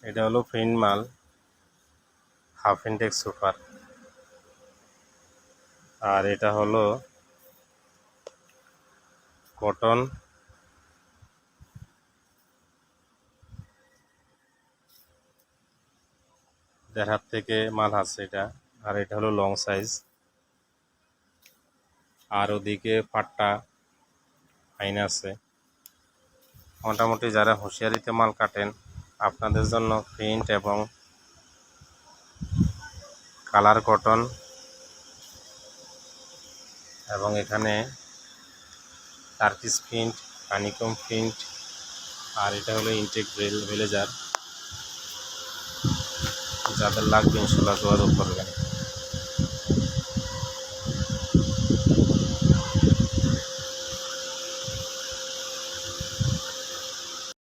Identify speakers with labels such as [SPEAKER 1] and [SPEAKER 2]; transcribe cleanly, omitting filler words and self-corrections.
[SPEAKER 1] এটা হলো প্রিন্ট মাল, হাফ ইনটেক্স সুপার। আর এটা হলো কটন, দেড় হাত থেকে মাল আছে এটা। আর এটা হলো লং সাইজ। আর ওদিকে পাট্টা আইন আছে। মোটামুটি যারা হুঁশিয়ারিতে মাল কাটেন আপনাদের জন্য প্রিন্ট এবং কালার কটন, এবং এখানে টার্কিশ প্রিন্ট, হানিকম প্রিন্ট, আর এটা হলো ইনটেক ব্লেজার। যাদের লাগবে ইনশাল্লাহ যোগাযোগ করবেন।